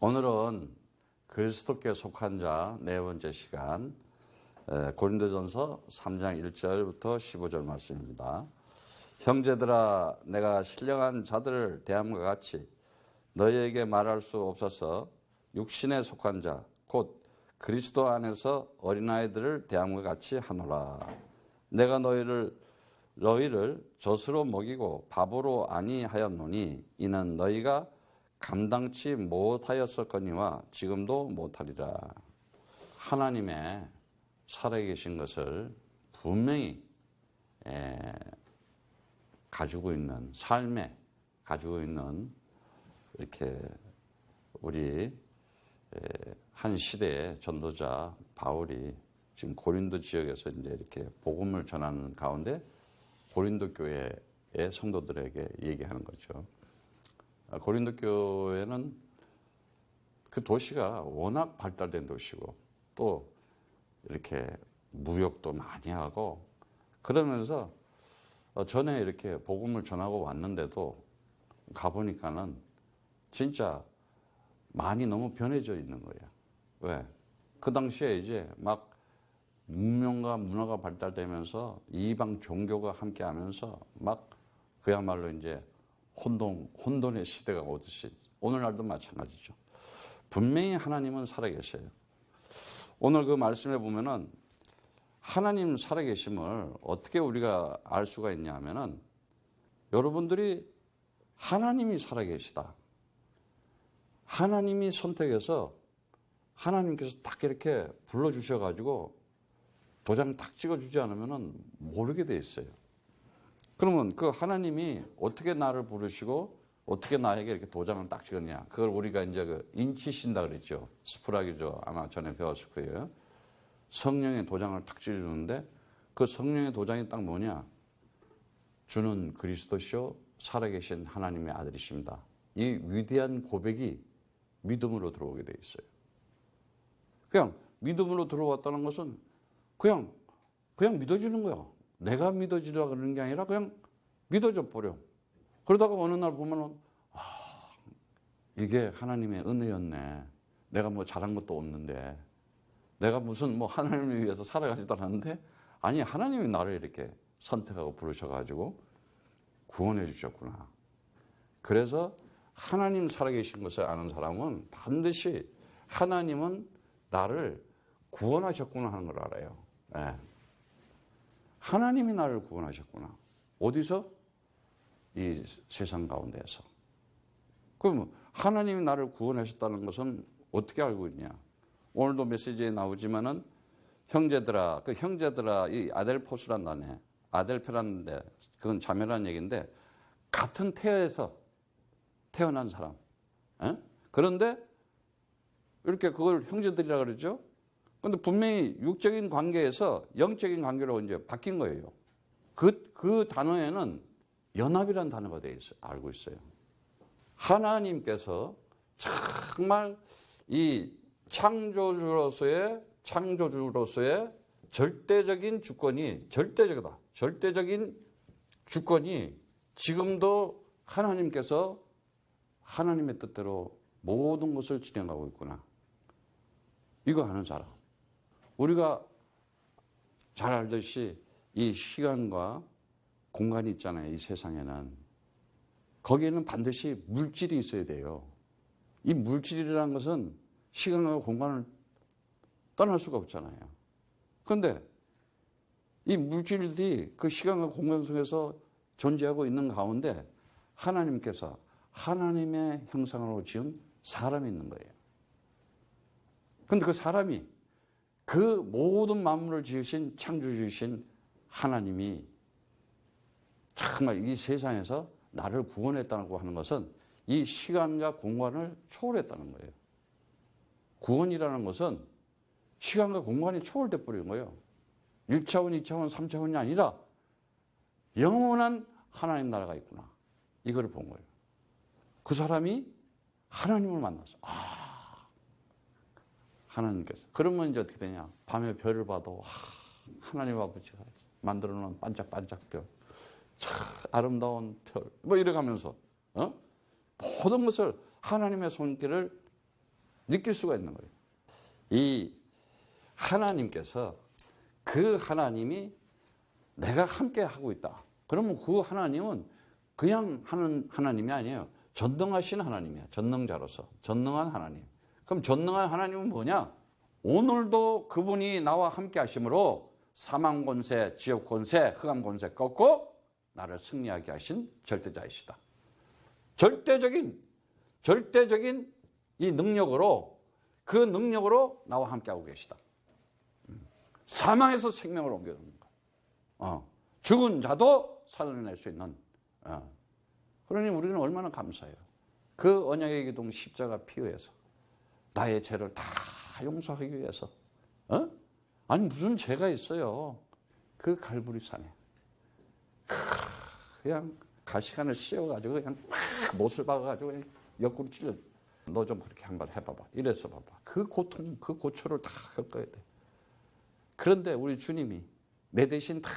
오늘은 그리스도께 속한 자 네 번째 시간 고린도전서 3장 1절부터 15절 말씀입니다. 형제들아, 내가 신령한 자들을 대함과 같이 너희에게 말할 수 없어서 육신에 속한 자 곧 그리스도 안에서 어린아이들을 대함과 같이 하노라. 내가 너희를 젖으로 먹이고 밥으로 아니하였노니 이는 너희가 감당치 못하였었거니와 지금도 못하리라. 하나님의 살아계신 것을 분명히 가지고 있는 삶에 가지고 있는 이렇게 우리 한 시대의 전도자 바울이 지금 고린도 지역에서 이제 이렇게 복음을 전하는 가운데 고린도 교회의 성도들에게 얘기하는 거죠. 고린도 교회는 그 도시가 워낙 발달된 도시고 또 이렇게 무역도 많이 하고 그러면서 전에 이렇게 복음을 전하고 왔는데도 가보니까는 진짜 많이 너무 변해져 있는 거예요. 왜? 그 당시에 이제 막 문명과 문화가 발달되면서 이방 종교가 함께 하면서 막 그야말로 이제 혼돈의 시대가 오듯이 오늘날도 마찬가지죠. 분명히 하나님은 살아계셔요. 오늘 그 말씀에 보면은 하나님 살아계심을 어떻게 우리가 알 수가 있냐 하면은 여러분들이 하나님이 살아계시다. 하나님이 선택해서 하나님께서 딱 이렇게 불러주셔가지고 도장 딱 찍어주지 않으면은 모르게 돼 있어요. 그러면 그 하나님이 어떻게 나를 부르시고 어떻게 나에게 이렇게 도장을 딱 찍었냐. 그걸 우리가 이제 그 인치신다 그랬죠. 스프라기죠. 아마 전에 배웠을 거예요. 성령의 도장을 딱 찍어주는데 그 성령의 도장이 딱 뭐냐. 주는 그리스도시요 살아계신 하나님의 아들이십니다. 이 위대한 고백이 믿음으로 들어오게 돼 있어요. 그냥 믿음으로 들어왔다는 것은 그냥 믿어지는 거야. 내가 믿어지라 그러는 게 아니라 그냥 믿어져 버려. 그러다가 어느 날 보면은 이게 하나님의 은혜였네. 내가 뭐 잘한 것도 없는데 내가 무슨 뭐 하나님을 위해서 살아가지도 않았는데 아니 하나님이 나를 이렇게 선택하고 부르셔가지고 구원해 주셨구나. 그래서 하나님 살아계신 것을 아는 사람은 반드시 하나님은 나를 구원하셨구나 하는 걸 알아요. 네. 하나님이 나를 구원하셨구나. 어디서? 이 세상 가운데에서. 그럼 하나님이 나를 구원하셨다는 것은 어떻게 알고 있냐? 오늘도 메시지에 나오지만은 형제들아, 그 형제들아, 이 아델포스란 단에 아델페라는데 그건 자매라는 얘기인데 같은 태에서 태어난 사람. 에? 그런데 이렇게 그걸 형제들이라 그러죠? 그런데 분명히 육적인 관계에서 영적인 관계로 이제 바뀐 거예요. 그 단어에는 연합이라는 단어가 되어 있어요. 알고 있어요. 하나님께서 정말 이 창조주로서의 절대적인 주권이 절대적이다. 절대적인 주권이 지금도 하나님께서 하나님의 뜻대로 모든 것을 진행하고 있구나. 이거 아는 사람. 우리가 잘 알듯이 이 시간과 공간이 있잖아요. 이 세상에는. 거기에는 반드시 물질이 있어야 돼요. 이 물질이라는 것은 시간과 공간을 떠날 수가 없잖아요. 그런데 이 물질들이 그 시간과 공간 속에서 존재하고 있는 가운데 하나님께서 하나님의 형상으로 지은 사람이 있는 거예요. 그런데 그 사람이 그 모든 만물을 지으신 창조주이신 하나님이 정말 이 세상에서 나를 구원했다고 하는 것은 이 시간과 공간을 초월했다는 거예요. 구원이라는 것은 시간과 공간이 초월돼 버리는 거예요. 1차원, 2차원, 3차원이 아니라 영원한 하나님 나라가 있구나. 이걸 본 거예요. 그 사람이 하나님을 만났어. 하나님께서. 그러면 이제 어떻게 되냐. 밤에 별을 봐도 하나님 아버지가 만들어 놓은 반짝반짝 별. 참 아름다운 별. 뭐 이래 가면서 모든 것을 하나님의 손길을 느낄 수가 있는 거예요. 이 하나님께서 그 하나님이 내가 함께 하고 있다. 그러면 그 하나님은 그냥 하는 하나님이 아니에요. 전능하신 하나님이야. 전능자로서. 전능한 하나님. 그럼 전능한 하나님은 뭐냐? 오늘도 그분이 나와 함께 하심으로 사망 권세, 지옥 권세, 흑암 권세 꺾고 나를 승리하게 하신 절대자이시다. 절대적인 이 능력으로, 그 능력으로 나와 함께 하고 계시다. 사망에서 생명을 옮겨놓는 거야. 죽은 자도 살아낼 수 있는. 그러니 우리는 얼마나 감사해요. 그 언약의 기둥 십자가 피의해서 나의 죄를 다 용서하기 위해서. 아니 무슨 죄가 있어요. 그 갈보리산에 그냥 가시관을 씌워가지고 그냥 막 못을 박아가지고 그냥 옆구리 찔러. 너 좀 그렇게 한번 해봐봐. 이래서 봐봐. 그 고통, 그 고초를 다 겪어야 돼. 그런데 우리 주님이 내 대신 다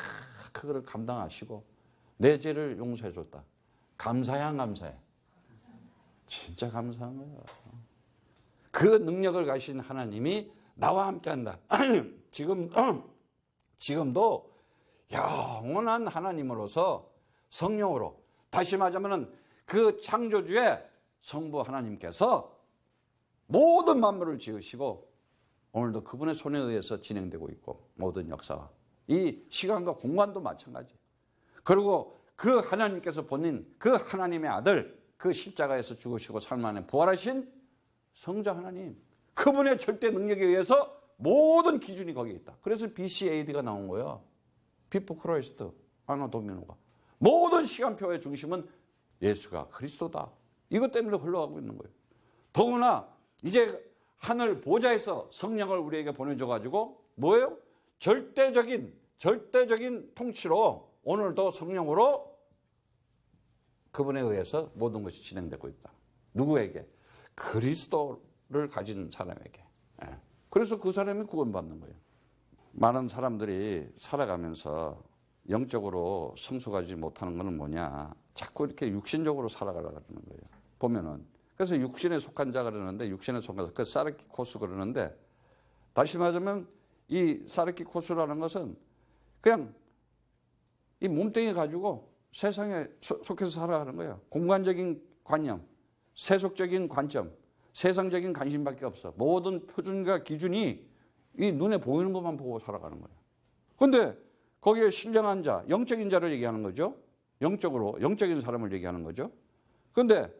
그거를 감당하시고 내 죄를 용서해 줬다. 감사해 안 감사해? 진짜 감사한 거야. 그 능력을 가신 하나님이 나와 함께한다. 지금도 영원한 하나님으로서 성령으로, 다시 말하자면 그 창조주의 성부 하나님께서 모든 만물을 지으시고 오늘도 그분의 손에 의해서 진행되고 있고, 모든 역사와 이 시간과 공간도 마찬가지. 그리고 그 하나님께서 보낸 그 하나님의 아들, 그 십자가에서 죽으시고 삶 안에 부활하신 성자 하나님, 그분의 절대 능력에 의해서 모든 기준이 거기에 있다. 그래서 BC-AD가 나온 거예요. 비포 크라이스트, 아나 도미노가. 모든 시간표의 중심은 예수가 그리스도다. 이것 때문에 흘러가고 있는 거예요. 더구나 이제 하늘 보좌에서 성령을 우리에게 보내줘가지고 뭐예요? 절대적인 통치로 오늘도 성령으로 그분에 의해서 모든 것이 진행되고 있다. 누구에게? 그리스도를 가진 사람에게. 그래서 그 사람이 구원받는 거예요. 많은 사람들이 살아가면서 영적으로 성숙하지 못하는 것은 뭐냐? 자꾸 이렇게 육신적으로 살아가려는 거예요. 보면은. 그래서 육신에 속한 자 그러는데, 육신에 속한 자, 그 사르키코스 그러는데, 다시 말하자면 이 사르키코스라는 것은 그냥 이 몸뚱이 가지고 세상에 속해서 살아가는 거예요. 공간적인 관념, 세속적인 관점, 세상적인 관심밖에 없어. 모든 표준과 기준이 이 눈에 보이는 것만 보고 살아가는 거예요. 그런데 거기에 신령한 자, 영적인 자를 얘기하는 거죠. 영적인 사람을 얘기하는 거죠. 그런데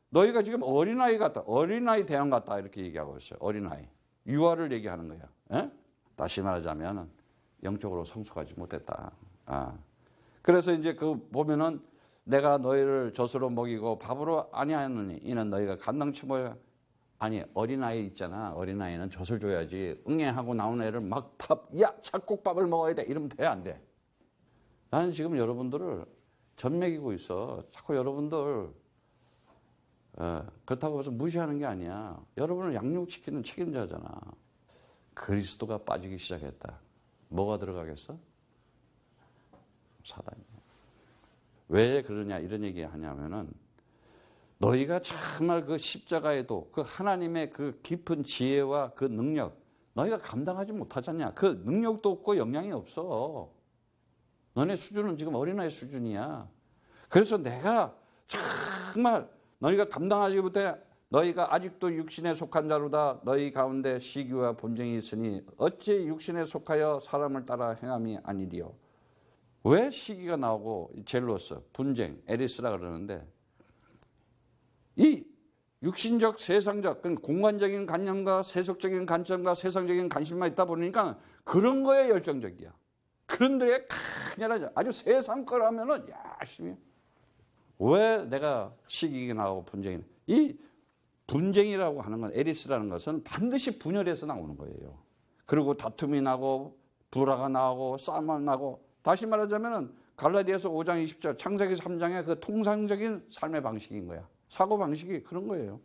너희가 지금 어린아이 같다, 어린아이 대왕 같다 이렇게 얘기하고 있어요. 어린아이. 유아를 얘기하는 거예요. 에? 다시 말하자면 영적으로 성숙하지 못했다. 그래서 이제 그 보면은 내가 너희를 젖으로 먹이고 밥으로 아니하였느니 이는 너희가 감당치 못해. 아니 어린아이 있잖아. 어린아이는 젖을 줘야지. 응애하고 나온 애를 막 야 찰국밥을 먹어야 돼. 이러면 돼 안 돼? 나는 지금 여러분들을 젖 먹이고 있어. 자꾸 여러분들 그렇다고 해서 무시하는 게 아니야. 여러분을 양육시키는 책임자잖아. 그리스도가 빠지기 시작했다. 뭐가 들어가겠어? 사단이야. 왜 그러냐 이런 얘기 하냐면은 너희가 정말 그 십자가에도 그 하나님의 그 깊은 지혜와 그 능력 너희가 감당하지 못하잖냐. 그 능력도 없고 영향이 없어. 너네 수준은 지금 어린아이 수준이야. 그래서 내가 정말 너희가 감당하지 못해 너희가 아직도 육신에 속한 자로다. 너희 가운데 시기와 분쟁이 있으니 어찌 육신에 속하여 사람을 따라 행함이 아니리요. 왜 시기가 나오고 젤로스, 분쟁, 에리스라 그러는데 이 육신적, 세상적, 공간적인 관념과 세속적인 관점과 세상적인 관심만 있다 보니까 그런 거에 열정적이야. 그런데 강렬하죠. 아주 세상 거라면은 열심히. 왜 내가 시기가 나오고 분쟁이 이 분쟁이라고 하는 건 에리스라는 것은 반드시 분열해서 나오는 거예요. 그리고 다툼이 나고 불화가 나고 싸움이 나고 다시 말하자면 갈라디아서 5장 20절 창세기 3장의 그 통상적인 삶의 방식인 거야. 사고방식이 그런 거예요.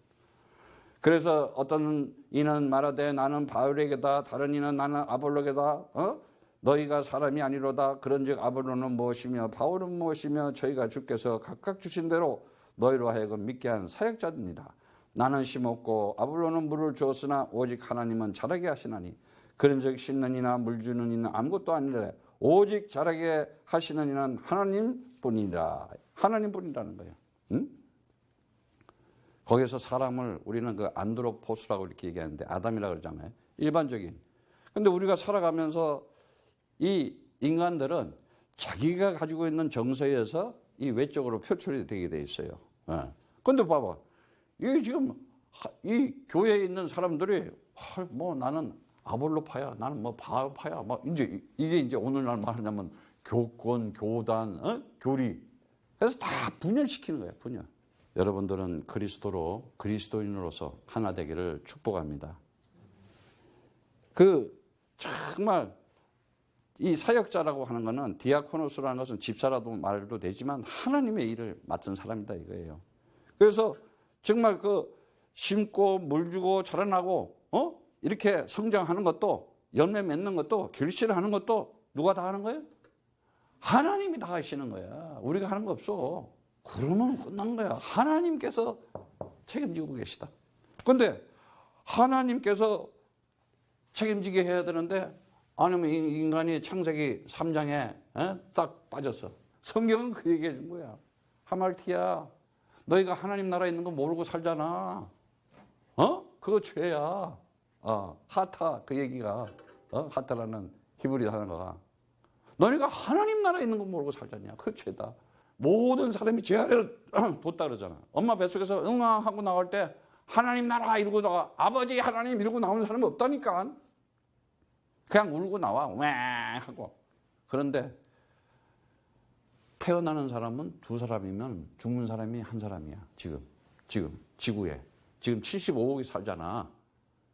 그래서 어떤 이는 말하되 나는 바울에게다 다른 이는 나는 아볼로게다 너희가 사람이 아니로다 그런즉 아볼로는 무엇이며 바울은 무엇이며 저희가 주께서 각각 주신 대로 너희로 하여금 믿게 한 사역자들이다. 나는 심었고 아볼로는 물을 주었으나 오직 하나님은 자라게 하시나니 그런즉 심는 이나 물 주는 이는 아무것도 아니라 오직 자라게 하시는 이는 하나님뿐이라. 하나님뿐이라는 거예요. 응? 거기서 사람을 우리는 그 안드로포스라고 이렇게 얘기하는데 아담이라고 그러잖아요. 일반적인. 근데 우리가 살아가면서 이 인간들은 자기가 가지고 있는 정서에서 이 외적으로 표출이 되게 돼 있어요. 근데 봐봐. 이 지금 이 교회에 있는 사람들이 뭐 나는 아볼로파야, 나는 뭐 바울파야, 막 이제 이게 이제 오늘날 말하자면 교권, 교단, 교리. 그래서 다 분열시키는 거예요, 분열. 여러분들은 그리스도인으로서 하나 되기를 축복합니다. 정말 이 사역자라고 하는 것은 디아코노스라는 것은 집사라도 말도 되지만 하나님의 일을 맡은 사람이다 이거예요. 그래서 정말 심고 물 주고 자라나고 이렇게 성장하는 것도 열매 맺는 것도 결실을 하는 것도 누가 다 하는 거예요? 하나님이 다 하시는 거야. 우리가 하는 거 없어. 그러면 끝난 거야. 하나님께서 책임지고 계시다. 그런데 하나님께서 책임지게 해야 되는데 아니면 인간이 창세기 3장에 딱 빠졌어. 성경은 그 얘기해 준 거야. 하말티야, 너희가 하나님 나라에 있는 거 모르고 살잖아. 그거 죄야. 하타 그 얘기가 하타라는 히브리 단어가 너희가 하나님 나라에 있는 거 모르고 살잖냐. 그 죄다. 모든 사람이 죄 아래 뒀다 그러잖아. 엄마 뱃속에서 응아 하고 나올 때 하나님 나라 이러고 나가 아버지 하나님 이러고 나오는 사람이 없다니까. 그냥 울고 나와 왜 하고. 그런데 태어나는 사람은 두 사람이면 죽는 사람이 한 사람이야. 지금 지구에 지금 75억이 살잖아.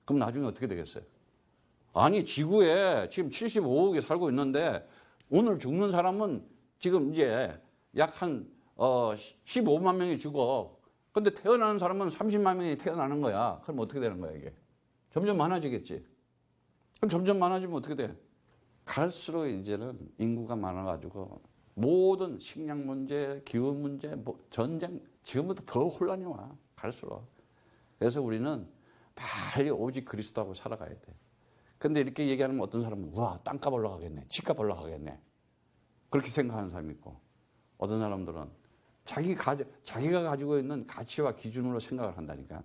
그럼 나중에 어떻게 되겠어요? 아니 지구에 지금 75억이 살고 있는데 오늘 죽는 사람은 지금 이제 약 한 15만 명이 죽어. 근데 태어나는 사람은 30만 명이 태어나는 거야. 그럼 어떻게 되는 거야 이게? 점점 많아지겠지. 그럼 점점 많아지면 어떻게 돼? 갈수록 이제는 인구가 많아가지고 모든 식량 문제, 기후 문제, 전쟁 지금부터 더 혼란이 와. 갈수록. 그래서 우리는 빨리 오직 그리스도하고 살아가야 돼. 근데 이렇게 얘기하면 어떤 사람은 와 땅값 올라가겠네, 집값 올라가겠네 그렇게 생각하는 사람이 있고 어떤 사람들은 자기가 가지고 있는 가치와 기준으로 생각을 한다니까.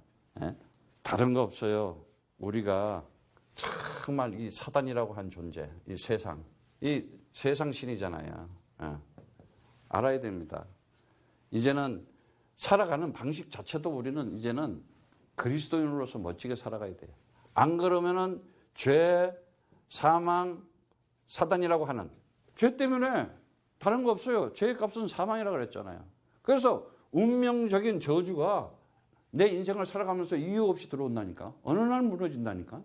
다른 거 없어요. 우리가 정말 이 사단이라고 한 존재, 이 세상 신이잖아요. 알아야 됩니다. 이제는 살아가는 방식 자체도 우리는 이제는 그리스도인으로서 멋지게 살아가야 돼요. 안 그러면은 죄, 사망, 사단이라고 하는 죄 때문에 다른 거 없어요. 죄의 값은 사망이라고 그랬잖아요. 그래서 운명적인 저주가 내 인생을 살아가면서 이유 없이 들어온다니까. 어느 날 무너진다니까.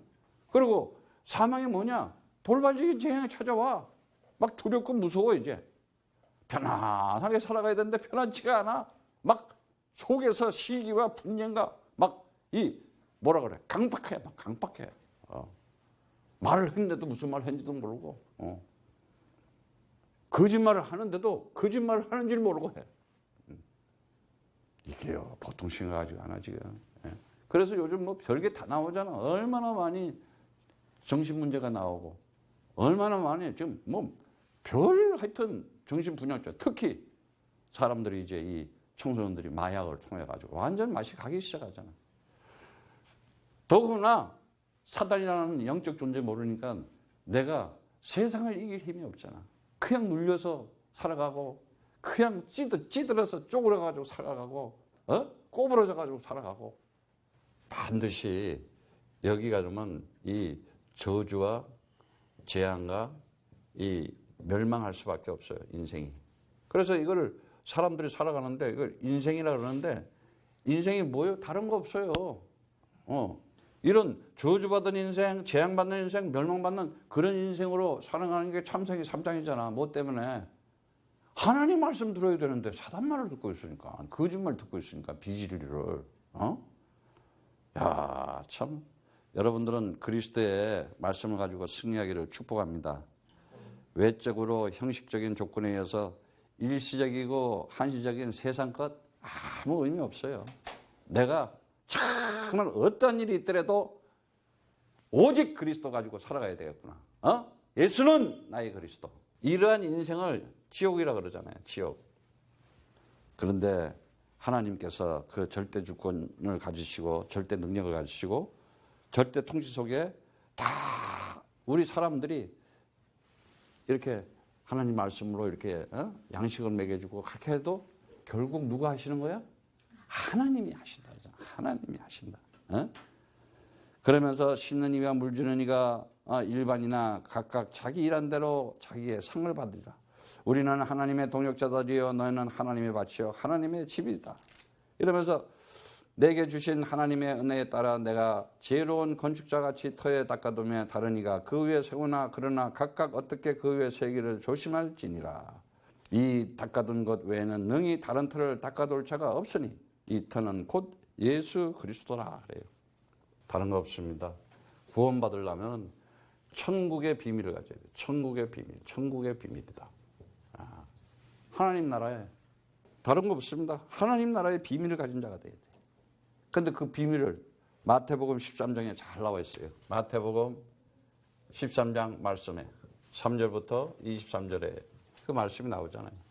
그리고 사망이 뭐냐? 돌발적인 재앙이 찾아와. 막 두렵고 무서워 이제. 편안하게 살아가야 되는데 편안치가 않아. 막 속에서 시기와 분쟁과 막 뭐라 그래? 강박해. 막 강박해. 말을 했는데도 무슨 말을 했는지도 모르고. 거짓말을 하는데도 거짓말을 하는 줄 모르고 해. 이게요. 보통 심각하지 않아 지금. 그래서 요즘 뭐 별게 다 나오잖아. 얼마나 많이 정신 문제가 나오고 얼마나 많이 지금 하여튼 정신 분열자. 특히 사람들이 이제 이 청소년들이 마약을 통해 가지고 완전 맛이 가기 시작하잖아. 더구나 사단이라는 영적 존재 모르니까 내가 세상을 이길 힘이 없잖아. 그냥 눌려서 살아가고 그냥 찌들어서 쪼그려가지고 살아가고 꼬부러져가지고 살아가고 반드시 여기가 그러면 이 저주와 재앙과 이 멸망할 수밖에 없어요. 인생이. 그래서 이걸 사람들이 살아가는데 이걸 인생이라 그러는데 인생이 뭐예요? 다른 거 없어요. 이런 저주받은 인생, 재앙받는 인생, 멸망받는 그런 인생으로 살아가는 게 창세기 3장이잖아. 뭐 때문에? 하나님 말씀 들어야 되는데 사단 말을 듣고 있으니까, 거짓말 듣고 있으니까, 비질리를. 야, 참. 여러분들은 그리스도의 말씀을 가지고 승리하기를 축복합니다. 외적으로 형식적인 조건에 의해서 일시적이고 한시적인 세상 것 아무 의미 없어요. 내가 참 정말 어떤 일이 있더라도 오직 그리스도 가지고 살아가야 되겠구나. 예수는 나의 그리스도. 이러한 인생을 지옥이라 그러잖아요. 지옥. 그런데 하나님께서 그 절대 주권을 가지시고 절대 능력을 가지시고 절대 통치 속에 다 우리 사람들이 이렇게 하나님 말씀으로 이렇게 양식을 먹여주고 그렇게 해도 결국 누가 하시는 거야? 하나님이 하신다. 하나님이 하신다. 그러면서 심는 이와 물 주는 이가 일반이나 각각 자기 일한 대로 자기의 상을 받으리라. 우리는 하나님의 동역자들이여 너희는 하나님의 밭이요 하나님의 집이다. 이러면서 내게 주신 하나님의 은혜에 따라 내가 지혜로운 건축자같이 터에 닦아두며 다른 이가 그 위에 세우나 그러나 각각 어떻게 그 위에 세기를 조심할지니라. 이 닦아둔 것 외에는 능히 다른 터를 닦아둘 자가 없으니 이 터는 곧 예수 그리스도라 그래요. 다른 거 없습니다. 구원받으려면 천국의 비밀을 가져야 돼요. 천국의 비밀, 천국의 비밀이다. 하나님 나라에 다른 거 없습니다. 하나님 나라의 비밀을 가진 자가 돼야 돼요. 그런데 그 비밀을 마태복음 13장에 잘 나와 있어요. 마태복음 13장 말씀에 3절부터 23절에 그 말씀이 나오잖아요.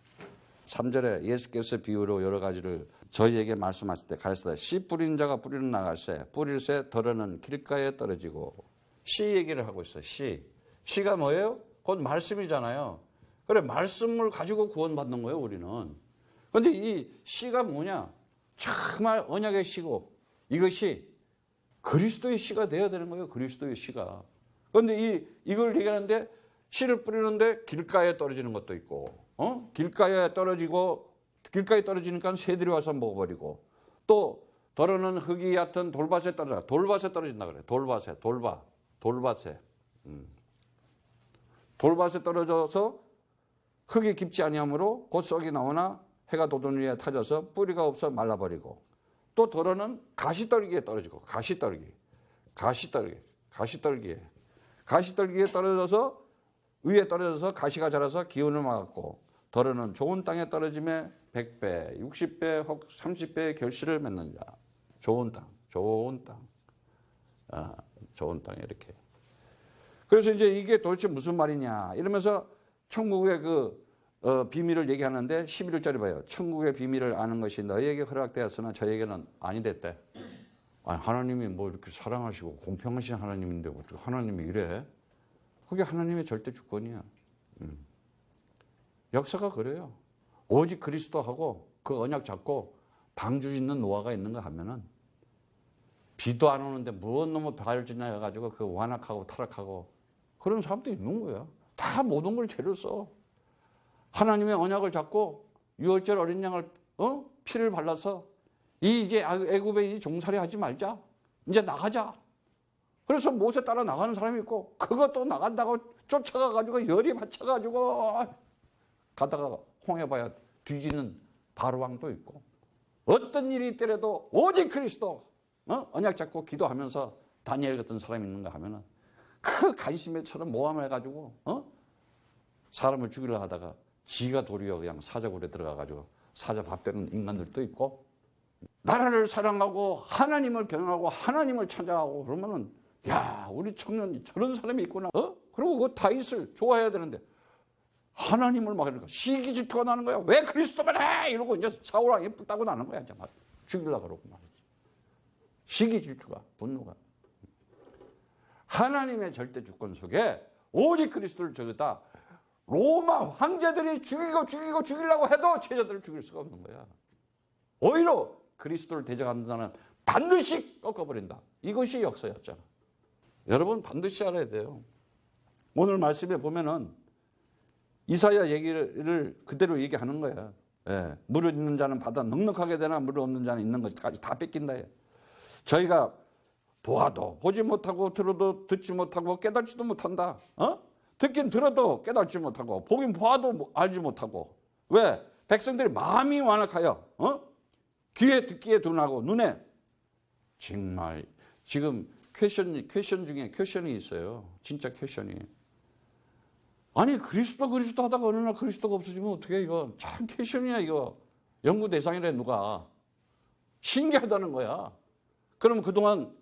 3절에 예수께서 비유로 여러 가지를 저희에게 말씀하실 때 가르치다 씨 뿌리는 자가 뿌리는 나갈새 뿌릴새 덜어는 길가에 떨어지고 씨 얘기를 하고 있어요. 씨가 뭐예요? 곧 말씀이잖아요. 그래 말씀을 가지고 구원받는 거예요. 우리는. 그런데 이 씨가 뭐냐? 정말 언약의 씨고 이것이 그리스도의 씨가 돼야 되는 거예요. 그리스도의 씨가. 그런데 이걸 얘기하는데 씨를 뿌리는데 길가에 떨어지는 것도 있고 길가에 떨어지니까 새들이 와서 먹어버리고 또 더러는 흙이 얕은 돌밭에 떨어진다 그래요. 돌밭에 떨어져서 흙이 깊지 아니하므로 곧 썩이 나오나 해가 돋은 위에 타져서 뿌리가 없어 말라버리고 또 더러는 가시떨기에 떨어지고 가시떨기에 떨어져서 위에 떨어져서 가시가 자라서 기운을 막았고 더러는 좋은 땅에 떨어짐에 100배, 60배, 혹 30배의 결실을 맺는 자. 좋은 땅에 이렇게. 그래서 이제 이게 도대체 무슨 말이냐 이러면서 천국의 비밀을 얘기하는데 11절에 봐요. 천국의 비밀을 아는 것이 너희에게 허락되었으나 저에게는 아니 됐대. 하나님이 뭐 이렇게 사랑하시고 공평하신 하나님인데 어떻게 하나님이 이래? 그게 하나님의 절대 주권이야. 역사가 그래요. 오직 그리스도하고 그 언약 잡고 방주 짓는 노아가 있는가 하면은 비도 안 오는데 무언 놈의 발을 지나가지고 그 완악하고 타락하고 그런 사람도 있는 거야. 다 모든 걸 죄를 써. 하나님의 언약을 잡고 유월절 어린 양을 피를 발라서 이제 애굽에 종살이 하지 말자. 이제 나가자. 그래서 모세 따라 나가는 사람이 있고 그것도 나간다고 쫓아가가지고 열이 받쳐가지고 가다가 홍해봐야 뒤지는 바로왕도 있고 어떤 일이 있더라도 오직 그리스도 언약 잡고 기도하면서 다니엘 같은 사람이 있는가 하면은 그 간심에처럼 모함해가지고 사람을 죽이려 하다가 지가 도리어 그냥 사자굴에 들어가가지고 사자 밥 되는 인간들도 있고 나라를 사랑하고 하나님을 경외하고 하나님을 찾아가고 그러면은 야 우리 청년이 저런 사람이 있구나. 그리고 그 다윗을 좋아해야 되는데 하나님을 막 이러니까 시기 질투가 나는 거야. 왜 그리스도만 해? 이러고 이제 사울왕이 뿔따고 나는 거야. 이제 막 죽이려고 그러고 말이지. 시기 질투가 분노가. 하나님의 절대 주권 속에 오직 그리스도를 저기다 로마 황제들이 죽이려고 해도 제자들을 죽일 수가 없는 거야. 오히려 그리스도를 대적하는 자는 반드시 꺾어버린다. 이것이 역사였잖아. 여러분 반드시 알아야 돼요. 오늘 말씀에 보면은 이사야 얘기를 그대로 얘기하는 거야. 예. 물을 있는 자는 바다 넉넉하게 되나 물을 없는 자는 있는 것까지 다 뺏긴다. 저희가 보아도 보지 못하고 들어도 듣지 못하고 깨닫지도 못한다. 듣긴 들어도 깨닫지 못하고 보긴 보아도 알지 못하고. 왜? 백성들이 마음이 완악하여 귀에 듣기에 둔하고 눈에 정말 지금 퀘션 중에 퀘션이 있어요. 진짜 퀘션이. 아니 그리스도 하다가 어느 날 그리스도가 없어지면 어떻게 이거 참 퀘션이야 이거. 연구 대상이래 누가. 신기하다는 거야. 그럼 그동안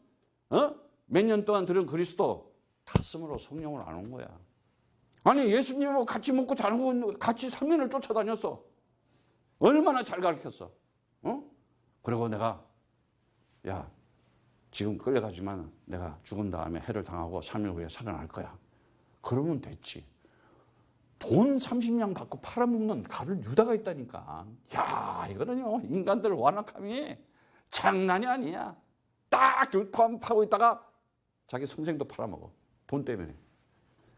몇 년 동안 들은 그리스도 가슴으로 성령을 안 온 거야. 아니 예수님하고 같이 먹고 자고 같이 3년을 쫓아다녔어. 얼마나 잘 가르쳤어. 그리고 내가 야 지금 끌려가지만 내가 죽은 다음에 해를 당하고 3일 후에 살아날 거야. 그러면 됐지. 돈 30냥 받고 팔아먹는 가룟 유다가 있다니까. 야 이거는요 인간들 완악함이 장난이 아니야. 딱 교판 파고 있다가 자기 선생도 팔아먹어. 돈 때문에.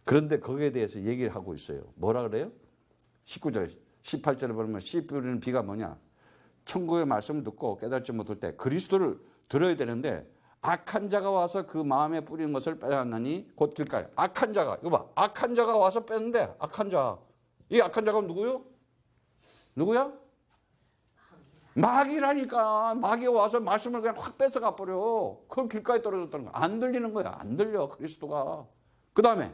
그런데 거기에 대해서 얘기를 하고 있어요. 뭐라 그래요? 19절, 18절에 보면 씨 뿌리는 비가 뭐냐? 천국의 말씀을 듣고 깨달지 못할 때 그리스도를 들어야 되는데 악한 자가 와서 그 마음에 뿌리는 것을 빼앗나니 곧 길가에. 악한 자가, 이거 봐. 악한 자가 와서 뺐는데 악한 자. 이 악한 자가 누구요? 누구야? 마귀라니까. 마귀가 와서 말씀을 그냥 확 뺏어가 버려. 그럼 길가에 떨어졌다는 거야. 안 들리는 거야. 안 들려 그리스도가. 그 다음에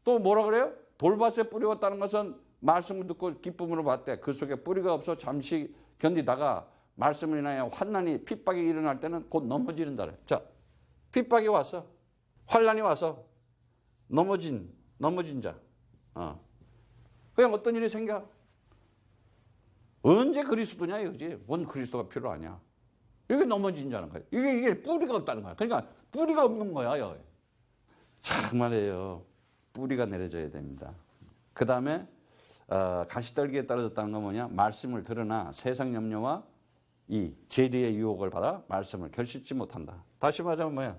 또 뭐라 그래요? 돌밭에 뿌리웠다는 것은 말씀을 듣고 기쁨으로 봤대. 그 속에 뿌리가 없어 잠시 견디다가 말씀을 인하여 환난이 핍박이 일어날 때는 곧 넘어지는다. 자, 핍박이 와서 환난이 와서 넘어진 자. 그냥 어떤 일이 생겨? 언제 그리스도냐 이거지. 뭔 그리스도가 필요 아니야. 이게 넘어진 자는 거야. 이게 뿌리가 없다는 거야. 그러니까 뿌리가 없는 거야. 여기. 정말이에요. 뿌리가 내려져야 됩니다. 그 다음에 가시떨기에 떨어졌다는 건 뭐냐? 말씀을 들으나 세상 염려와 이 재리의 유혹을 받아 말씀을 결실치 못한다. 다시 말하자면 뭐야?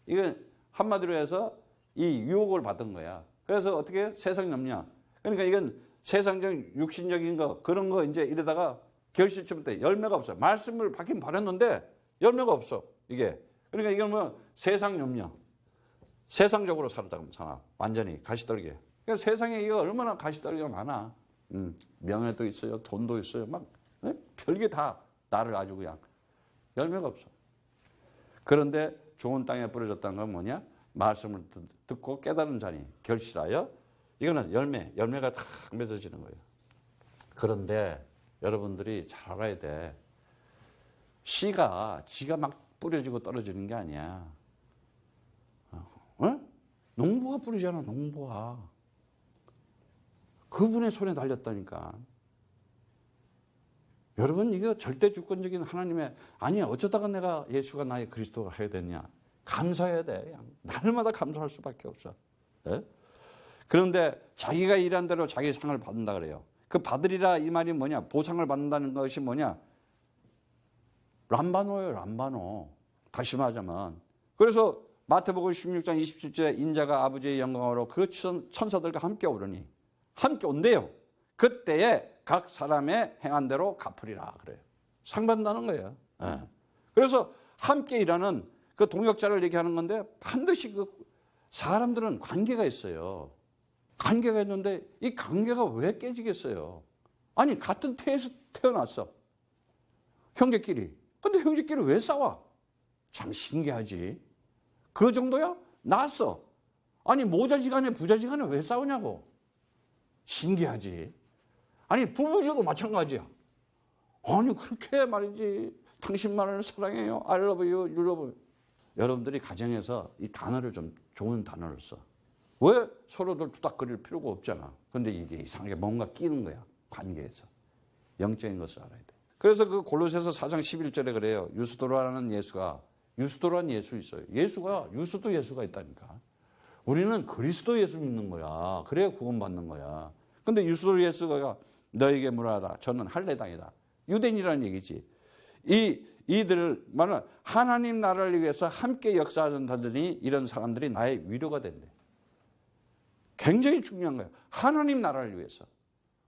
이건 한마디로 해서 이 유혹을 받은 거야. 그래서 어떻게 세상 염려? 그러니까 이건 세상적 육신적인 거 그런 거 이제 이러다가 결실치 못해. 열매가 없어. 말씀을 받긴 받았는데 열매가 없어. 이게 그러니까 이건 뭐 세상 염려. 세상적으로 살아. 완전히 가시떨기. 그러니까 세상에 이거 얼마나 가시떨기가 많아. 명예도 있어요. 돈도 있어요. 막 별게 다 나를 아주 그냥 열매가 없어. 그런데 좋은 땅에 뿌려졌다는 건 뭐냐? 말씀을 듣고 깨달은 자니 결실하여 이거는 열매가 탁 맺어지는 거예요. 그런데 여러분들이 잘 알아야 돼. 씨가 지가 막 뿌려지고 떨어지는 게 아니야. 농부가 뿌리잖아, 농부가. 그분의 손에 달렸다니까. 여러분, 이거 절대 주권적인 하나님의, 아니야, 어쩌다가 내가 예수가 나의 그리스도가 해야 되냐. 감사해야 돼. 그냥. 날마다 감사할 수밖에 없어. 네? 그런데 자기가 일한 대로 자기 상을 받는다 그래요. 그 받으리라 이 말이 뭐냐? 보상을 받는다는 것이 뭐냐? 람바노예요, 람바노. 다시 말하자면. 그래서 마태복음 16장 27절에 인자가 아버지의 영광으로 그 천사들과 함께 오르니 함께 온대요. 그때에 각 사람의 행한 대로 갚으리라 그래요. 상 받는다는 거예요. 네. 그래서 함께 일하는 그 동역자를 얘기하는 건데 반드시 그 사람들은 관계가 있어요. 관계가 있는데 이 관계가 왜 깨지겠어요? 아니 같은 태에서 태어났어. 형제끼리. 근데 형제끼리 왜 싸워? 참 신기하지. 그 정도야? 났어. 아니 모자지간에 부자지간에 왜 싸우냐고. 신기하지. 아니 부부줘도 마찬가지야. 아니 그렇게 말이지. 당신만을 사랑해요. I love you, you love you. 여러분들이 가정에서 이 단어를 좀 좋은 단어를 써. 왜 서로들 투닥거릴 필요가 없잖아. 근데 이게 이상하게 뭔가 끼는 거야. 관계에서. 영적인 것을 알아야 돼. 그래서 그 골로새서 4장 11절에 그래요. 유스도라는 예수가 유스도라는 예수 있어요. 유스도 예수가 있다니까. 우리는 그리스도 예수 믿는 거야. 그래야 구원받는 거야. 근데 유스도 예수가 너에게 물어라. 저는 할례당이다. 유대인이라는 얘기지. 이들만은 하나님 나라를 위해서 함께 역사하는 자들이 이런 사람들이 나의 위로가 된대. 굉장히 중요한 거예요. 하나님 나라를 위해서.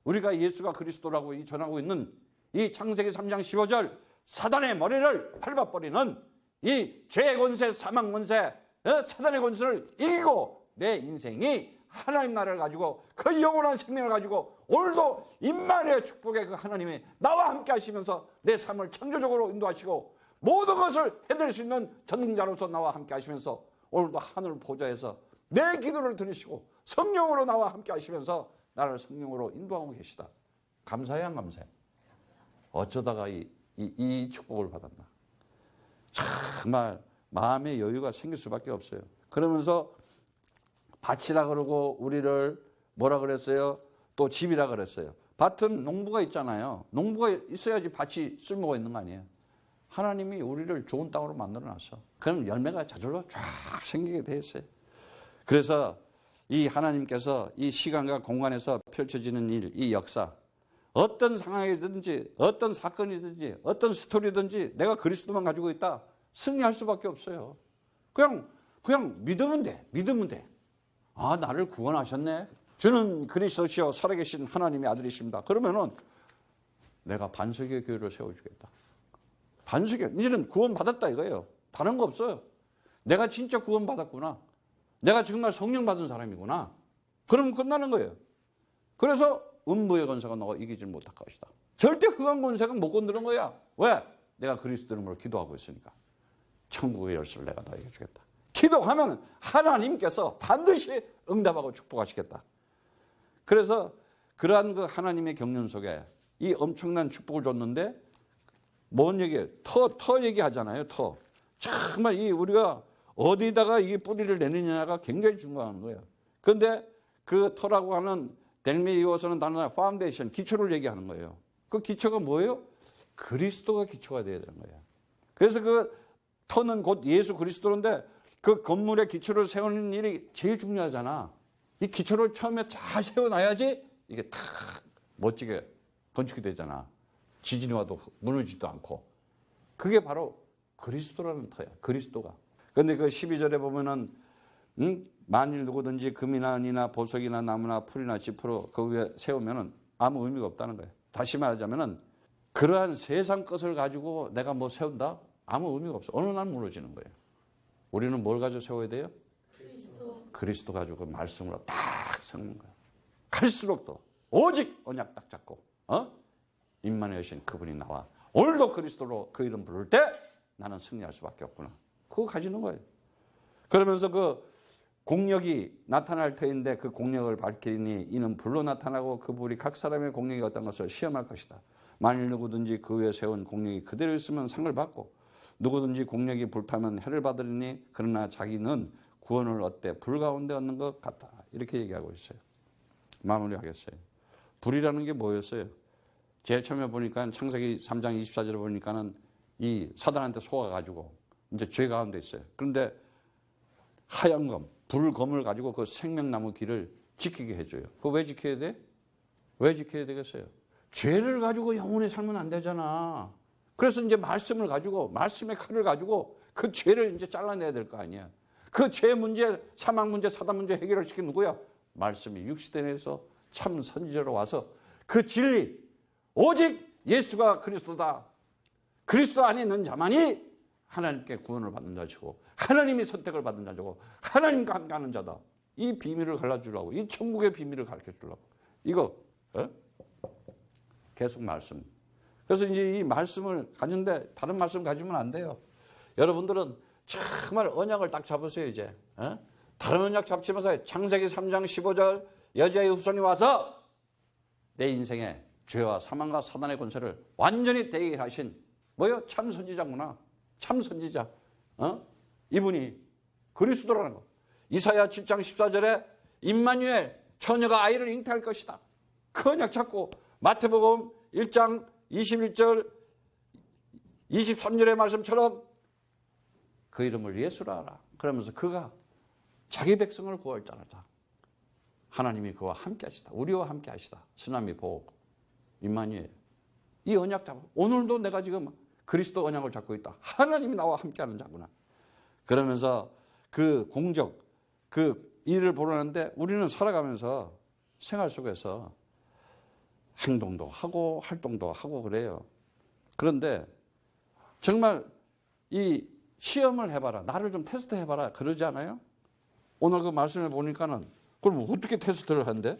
우리가 예수가 그리스도라고 전하고 있는 이 창세기 3장 15절 사단의 머리를 밟아버리는 이 죄의 권세, 사망 권세, 사단의 권세를 이기고 내 인생이 하나님 나라를 가지고 그 영원한 생명을 가지고 오늘도 임마누엘의 축복의 그 하나님이 나와 함께 하시면서 내 삶을 창조적으로 인도하시고 모든 것을 해낼 수 있는 전능자로서 나와 함께 하시면서 오늘도 하늘 보좌에서 내 기도를 들으시고 성령으로 나와 함께 하시면서 나를 성령으로 인도하고 계시다. 감사해 안 감사해? 어쩌다가 이 축복을 받았나. 정말 마음의 여유가 생길 수밖에 없어요. 그러면서 밭이라 그러고 우리를 뭐라 그랬어요? 또 집이라 그랬어요. 밭은 농부가 있잖아요. 농부가 있어야지 밭이 쓸모가 있는 거 아니에요. 하나님이 우리를 좋은 땅으로 만들어놨어. 그럼 열매가 저절로 쫙 생기게 돼 있어요. 그래서 이 하나님께서 이 시간과 공간에서 펼쳐지는 일, 이 역사, 어떤 상황이든지 어떤 사건이든지 어떤 스토리든지 내가 그리스도만 가지고 있다, 승리할 수밖에 없어요. 그냥 믿으면 돼. 믿으면 돼. 아, 나를 구원하셨네. 주는 그리스도시요 살아계신 하나님의 아들이십니다. 그러면은 내가 반석의 교회를 세워주겠다. 반석의, 이제는 구원받았다 이거예요. 다른 거 없어요. 내가 진짜 구원받았구나. 내가 정말 성령 받은 사람이구나. 그러면 끝나는 거예요. 그래서 음부의 권세가 너가 이기지 못할 것이다. 절대 흑암 권세가 못 건드는 거야. 왜? 내가 그리스도 이름으로 기도하고 있으니까. 천국의 열쇠를 내가 너에게 주겠다. 기도하면 하나님께서 반드시 응답하고 축복하시겠다. 그래서 그러한 그 하나님의 경륜 속에 이 엄청난 축복을 줬는데 뭔 얘기예요? 터 얘기하잖아요. 터. 정말 이 우리가 어디다가 이 뿌리를 내느냐가 굉장히 중요한 거예요. 그런데 그 터라고 하는 델미이어서는 단어가 파운데이션, 기초를 얘기하는 거예요. 그 기초가 뭐예요? 그리스도가 기초가 돼야 되는 거예요. 그래서 그 터는 곧 예수 그리스도인데 그 건물의 기초를 세우는 일이 제일 중요하잖아. 이 기초를 처음에 잘 세워놔야지 이게 탁 멋지게 건축이 되잖아. 지진이 와도 무너지지도 않고. 그게 바로 그리스도라는 터야. 그리스도가. 그런데 그 12절에 보면은 만일 누구든지 금이나 은이나 보석이나 나무나 풀이나 지푸로 그 위에 세우면은 아무 의미가 없다는 거예요. 다시 말하자면은 그러한 세상 것을 가지고 내가 뭐 세운다? 아무 의미가 없어. 어느 날 무너지는 거예요. 우리는 뭘 가지고 세워야 돼요? 그리스도 가지고 말씀으로 딱 세우는 거예요. 갈수록 더 오직 언약 딱 잡고 임만의 여신 그분이 나와 오늘도 그리스도로 그 이름 부를 때 나는 승리할 수밖에 없구나. 그거 가지는 거예요. 그러면서 그 공력이 나타날 터인데 그 공력을 밝히니 이는 불로 나타나고 그 불이 각 사람의 공력이 어떤 것을 시험할 것이다. 만일 누구든지 그 위에 세운 공력이 그대로 있으면 상을 받고 누구든지 공력이 불타면 해를 받으리니 그러나 자기는 구원을 얻되 불 가운데 얻는 것 같다. 이렇게 얘기하고 있어요. 마무리하겠어요. 불이라는 게 뭐였어요? 제일 처음에 보니까 창세기 3장 24절에 보니까는 이 사단한테 속아가지고 이제 죄 가운데 있어요. 그런데 하얀 검, 불검을 가지고 그 생명나무 길을 지키게 해줘요. 그거 왜 지켜야 돼? 왜 지켜야 되겠어요? 죄를 가지고 영원히 살면 안 되잖아. 그래서 이제 말씀을 가지고, 말씀의 칼을 가지고 그 죄를 이제 잘라내야 될 거 아니야. 그 죄 문제, 사망 문제, 사단 문제 해결을 시킨 누구야? 말씀이 육시대 내에서 참 선지자로 와서 그 진리, 오직 예수가 그리스도다. 그리스도 안에 있는 자만이 하나님께 구원을 받는 자시고 하나님이 선택을 받은 자시고 하나님과 함께하는 자다. 이 비밀을 갈라주려고, 이 천국의 비밀을 가르쳐주려고. 이거 계속 말씀. 그래서 이제 이 말씀을 가진데 다른 말씀 가지면 안 돼요. 여러분들은 정말 언약을 딱 잡으세요 이제. 다른 언약 잡지 마세요. 창세기 3장 15절 여자의 후손이 와서 내 인생에 죄와 사망과 사단의 권세를 완전히 대의하신 뭐요? 참 선지자구나. 참 선지자. 이분이 그리스도라는 거. 이사야 7장 14절에 임마누엘 처녀가 아이를 잉태할 것이다. 그 언약 잡고 마태복음 1장 21절 23절의 말씀처럼 그 이름을 예수라 하라. 그러면서 그가 자기 백성을 구할 자라다. 하나님이 그와 함께 하시다. 우리와 함께 하시다. 쓰나미 보호고 임마누엘. 이 언약 잡고 오늘도 내가 지금 그리스도 언약을 잡고 있다. 하나님이 나와 함께하는 자구나. 그러면서 그 공적, 그 일을 보려는데 우리는 살아가면서 생활 속에서 행동도 하고 활동도 하고 그래요. 그런데 정말 이 시험을 해봐라. 나를 좀 테스트 해봐라. 그러지 않아요? 오늘 그 말씀을 보니까는 그럼 어떻게 테스트를 한대?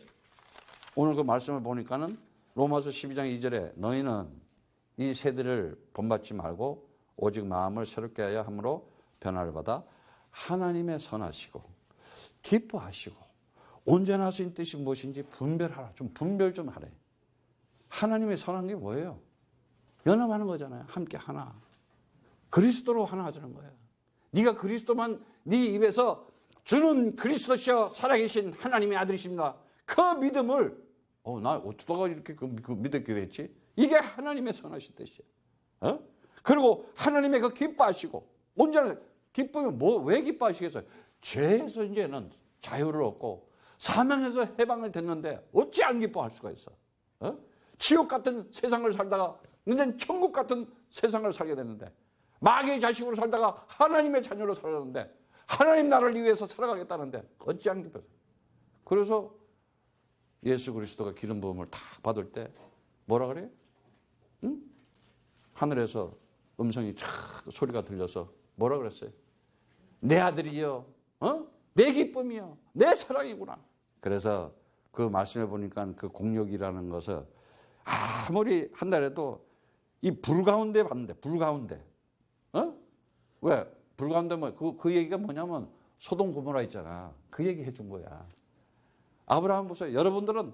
오늘 그 말씀을 보니까는 로마서 12장 2절에 너희는 이 세대를 본받지 말고 오직 마음을 새롭게 하여 함으로 변화를 받아 하나님의 선하시고 기뻐하시고 온전히 하신 뜻이 무엇인지 분별하라. 좀 분별 좀 하래. 하나님의 선한 게 뭐예요? 연합하는 거잖아요. 함께 하나. 그리스도로 하나 하자는 거예요. 네가 그리스도만 네 입에서 주는 그리스도시여 살아계신 하나님의 아들이십니다. 그 믿음을 나 어쩌다가 이렇게 그 믿었게 됐지? 이게 하나님의 선하신 뜻이야. 그리고 하나님의 그 기뻐하시고 온전한 기쁘면 왜 기뻐하시겠어요? 죄에서 이제는 자유를 얻고 사망에서 해방을 됐는데 어찌 안 기뻐할 수가 있어? 지옥 같은 세상을 살다가 이제는 천국 같은 세상을 살게 됐는데, 마귀의 자식으로 살다가 하나님의 자녀로 살았는데, 하나님 나라를 위해서 살아가겠다는데 어찌 안 기뻐요? 그래서 예수 그리스도가 기름 부음을 딱 받을 때 뭐라 그래요? 하늘에서 음성이 촥 소리가 들려서 뭐라 그랬어요? 내 아들이요, 내 기쁨이요, 내 사랑이구나. 그래서 그 말씀해 보니까 그 공력이라는 것을 아무리 한다래도 이 불 가운데 봤는데, 불 가운데. 왜? 불 가운데 그 얘기가 뭐냐면 소돔 고모라 있잖아. 그 얘기 해준 거야. 아브라함 보세요. 여러분들은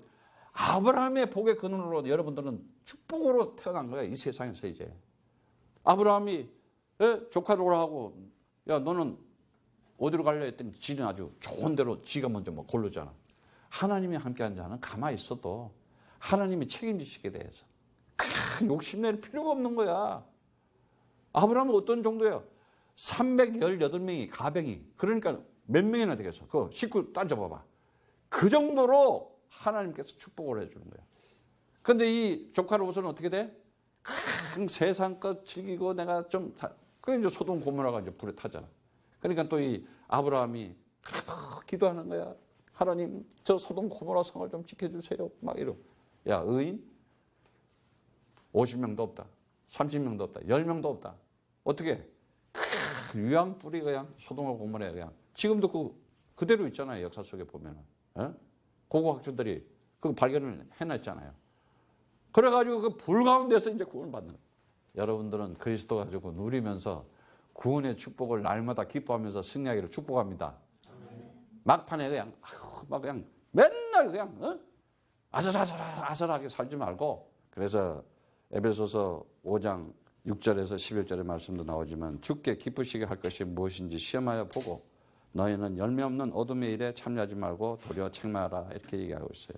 아브라함의 복의 근원으로 여러분들은 축복으로 태어난 거야. 이 세상에서 이제. 아브라함이 조카를 오라고, 야 너는 어디로 갈래 했더니 지는 아주 좋은 데로 지가 먼저 고르잖아. 하나님이 함께한 자는 가만히 있어도 하나님이 책임지시게 돼서 큰 욕심낼 필요가 없는 거야. 아브라함은 어떤 정도예요? 318명이 가병이, 그러니까 몇 명이나 되겠어? 그 식구 따져봐봐. 그 정도로 하나님께서 축복을 해주는 거야. 근데 이 조카로서는 어떻게 돼? 큰 세상 것 즐기고 내가 좀, 그 이제 소돔 고모라가 이제 불에 타잖아. 그러니까 또 이 아브라함이 기도하는 거야. 하나님, 저 소돔 고모라 성을 좀 지켜주세요. 막 이러고. 야, 의인? 50명도 없다. 30명도 없다. 10명도 없다. 어떻게? 유황 뿌리 그냥 소돔과 고모라에 그냥. 지금도 그대로 있잖아요. 역사 속에 보면은. 고고학자들이 그 발견을 해놨잖아요. 그래가지고 그 불 가운데서 이제 구원을 받는 거예요. 여러분들은 그리스도 가지고 누리면서 구원의 축복을 날마다 기뻐하면서 승리하기를 축복합니다. 막판에 그냥 막 그냥 맨날 그냥 아슬아슬하게 살지 말고, 그래서 에베소서 5장 6절에서 11절의 말씀도 나오지만 주께 기쁘시게 할 것이 무엇인지 시험하여 보고 너희는 열매 없는 어둠의 일에 참여하지 말고 도리어 책망하라, 이렇게 얘기하고 있어요.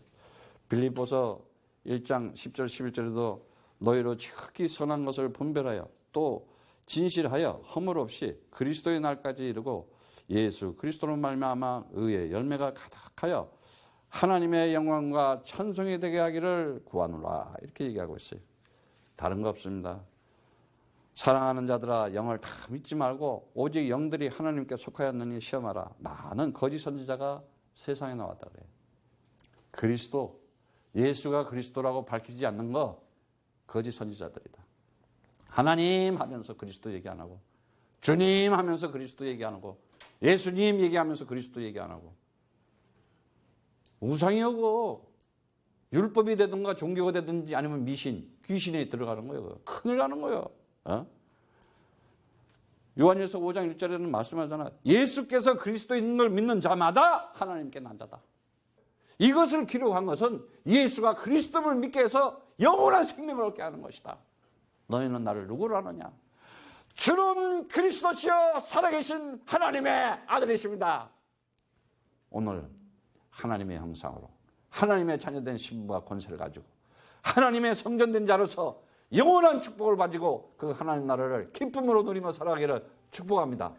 빌립보서 1장 10절 11절에도 너희로 지극히 선한 것을 분별하여 또 진실하여 허물 없이 그리스도의 날까지 이르고 예수 그리스도로 말미암아 의의 열매가 가득하여 하나님의 영광과 찬송이 되게 하기를 구하노라, 이렇게 얘기하고 있어요. 다른 거 없습니다. 사랑하는 자들아, 영을 다 믿지 말고 오직 영들이 하나님께 속하였느니 시험하라. 많은 거짓 선지자가 세상에 나왔다 그래요. 그리스도, 예수가 그리스도라고 밝히지 않는 거 거짓 선지자들이다. 하나님 하면서 그리스도 얘기 안 하고, 주님 하면서 그리스도 얘기 안 하고, 예수님 얘기하면서 그리스도 얘기 안 하고, 우상이고 율법이 되든가 종교가 되든지 아니면 미신, 귀신에 들어가는 거예요. 큰일 나는 거예요. 요한일서 5장 1절에는 말씀하잖아. 예수께서 그리스도인 걸 믿는 자마다 하나님께 난 자다. 이것을 기록한 것은 예수가 그리스도를 믿게 해서 영원한 생명을 얻게 하는 것이다. 너희는 나를 누구로 아느냐? 주는 그리스도시여 살아계신 하나님의 아들이십니다. 오늘 하나님의 형상으로 하나님의 자녀된 신분과 권세를 가지고 하나님의 성전된 자로서 영원한 축복을 가지고 그 하나님 나라를 기쁨으로 누리며 살아가기를 축복합니다.